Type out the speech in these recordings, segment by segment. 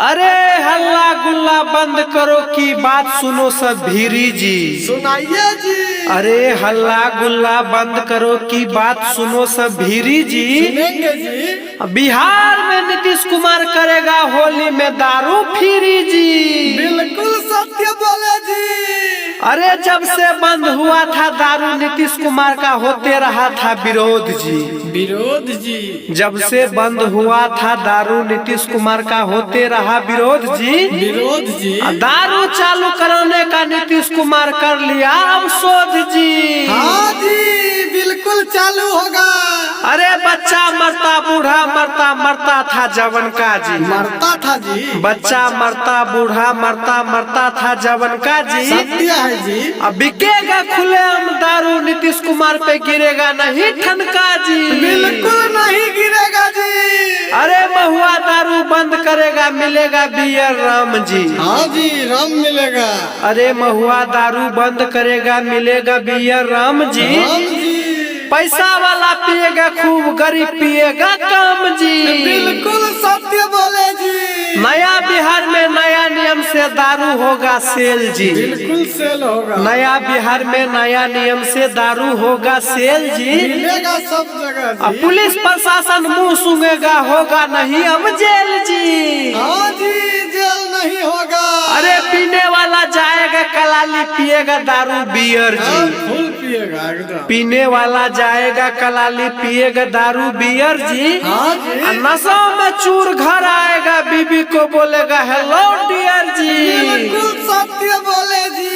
अरे हल्ला गुल्ला बंद करो की बात सुनो सब भीरी जी। सुनाइए जी। अरे हल्ला गुल्ला बंद करो की बात सुनो सब भीरी जी। सुनेंगे जी। बिहार में नीतीश कुमार करेगा होली में दारू फ्री जी। बिल्कुल सत्य बोले जी। अरे जब से बंद हुआ था दारू नीतीश कुमार का होते रहा था विरोध जी। विरोध जी। जब से बंद हुआ था दारू नीतीश कुमार का होते रहा विरोध जी। विरोध जी। दारू चालू कराने का नीतीश कुमार कर लिया अब शोध जी। हाँ जी बिल्कुल चालू होगा। अरे बच्चा मरता बूढ़ा मरता मरता था जवन का जी। मरता था जी। बच्चा मरता बूढ़ा मरता मरता था जवन का जी। सत्य है जी। अब बिकेगा खुलेआम दारू नीतीश कुमार पे गिरेगा नहीं ठनका जी। बिल्कुल नहीं गिरेगा जी। अरे महुआ दारू बंद करेगा मिलेगा बियर राम जी। हाँ जी राम मिलेगा। अरे महुआ दारू बंद करेगा मिलेगा बियर राम जी। राम जी। पैसा वाला पिएगा खूब गरीब पिएगा कम जी। बिल्कुल सत्य बोले जी। नया बिहार में नया नियम से दारू होगा सेल जी। बिल्कुल सेल होगा। नया बिहार में नया नियम से दारू होगा सेल जी। मिलेगा सब जगह जी। अब पुलिस प्रशासन मुंह सूंघेगा होगा नहीं अब जेल जी। हाँ जी जेल नहीं होगा। अरे पीने वाला जाएगा कलाली पिएगा दारू बियर हाँ, जी। फुल पिएगा एकदम। पीने वाला जाएगा कलाली पिएगा दारू बियर जी। हाँ जी। नशा में चूर घर आएगा बीबी को बोलेगा हेलो डियर जी। बिल्कुल सत्य बोले जी।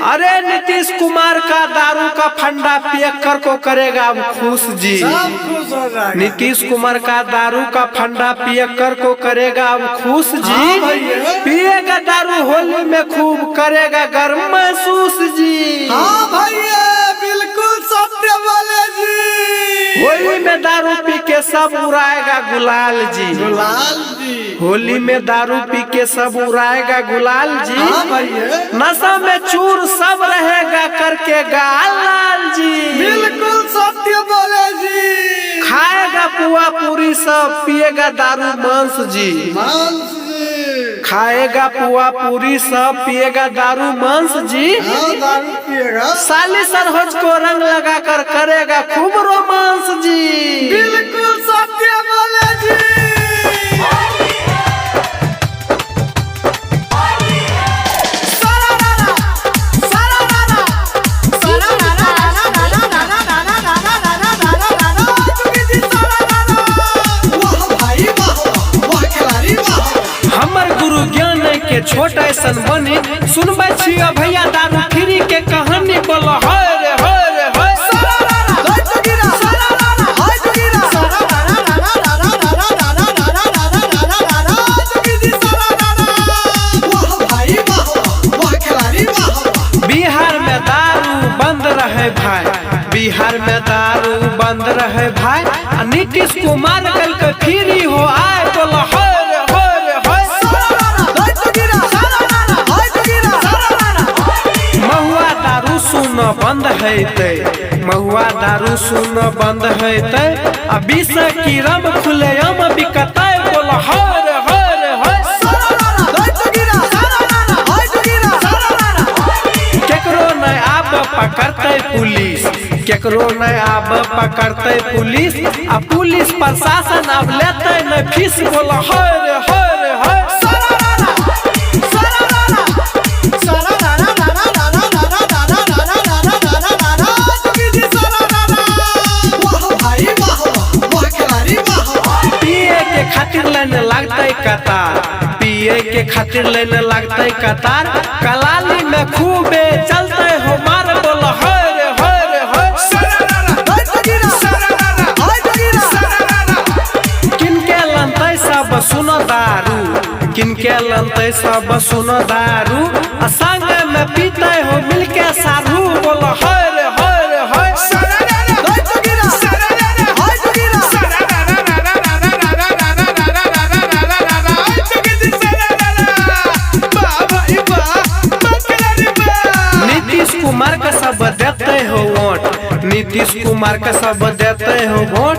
अरे नीतीश कुमार का दारू का फंडा पियक्कर को करेगा अब खुश जी। सब खुश हो जाएगा। नीतीश कुमार का दारू का फंडा पियक्कर को करेगा अब खुश जी। हाँ भैया। पिएगा दारू होली में खूब करेगा गर्व महसूस जी। हाँ भैया बिल्कुल सत्य बोले जी। होली में दारू पी के सब उड़ाएगा गुलाल जी। गुलाल जी। होली में दारू पी के सब उड़ाएगा गुलाल जी। हाँ भैया। नशा में चूर सब रहेगा करके गाल लाल जी। बिल्कुल सत्य बोले जी। खाएगा पुआ पूरी सब पिएगा दारू मांस जी। मांस जी। खाएगा पुआ पूरी सब पिएगा दारू मांस जी। हाँ दारू पिएगा। साली सरहज को रंग लगा कर करेगा खूब रोमांस जी। बिल्कुल सत्य बोले जी। हमर गुरु ज्ञान के छोट ऐसन बने सुनबे छियो भैया दारू फ्री के कहानी बोलो हाय रे हाय रे हाय। बिहार में दारू बंद रहे भाई। बिहार में दारू बंद रहे भाई। नीतीश कुमार कल के फ्री हो आए बोलो हाय रे हाय रे हाय। महुआ दारू सुन बंद है ते। महुआ दारू सुन बंद है ते। अभी से की रम खुले आम बिकता बोलो हाय रे हाय रे हाय। केकरो नहीं आब पकड़ते पुलिस। केकरो नहीं आब पकड़ते पुलिस। आ पुलिस प्रशासन अब लेते नहीं फीस बोलो हाय रे हाय रे हाय। पिए के खातिर लेने लगते कतार। पिए के खातिर लेने लगते कतार। कलाली में खूबे चलते हो मार बोलो हाय रे हाय रे हाय। किनके लनते सब सुनो दारू। किनके लनते सब सुनो दारू। संग में पीते हो मिलके सारू बोलो हाय रे हाय रे हाय। नीतीश कुमार का सब देते हो वोट। नीतीश कुमार का सब देते हो वोट।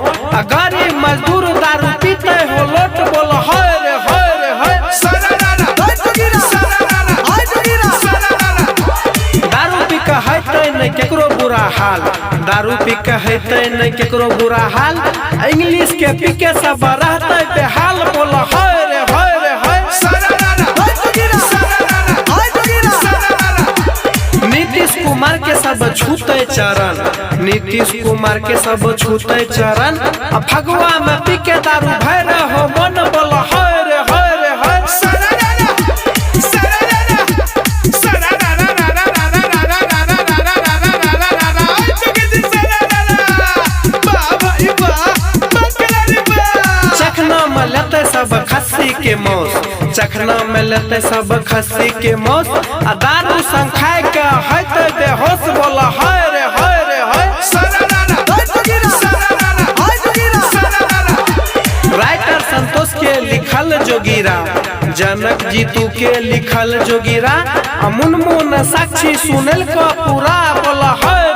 गरीब मजदूर दारू पीते हो लोट बोलो हाय रे हाय रे हाय। पिक हेते नहीं केकरो बुरा हाल, इंग्लिश के पिके सब रहते बेहाल। बोला हाय रे हाय रे हाय। नीतीश कुमार के सब छूते चरण, नीतीश कुमार के सब छूते चरण। फगुआ में पिके दारू भैर हो मन। बोला हाय रे हाय रे हाय। चखना में लेते सब खस्सी के मौस, चखना में लेते सब खस्सी के मौस। दारू संग खाए के होते बेहोश। बोला हाय रे हाय रे हाय। राइटर संतोष के लिखल जोगीरा, जनक जीतू के लिखल जोगीरा। मुनमुन साक्षी सुनल को पूरा। बोला हाय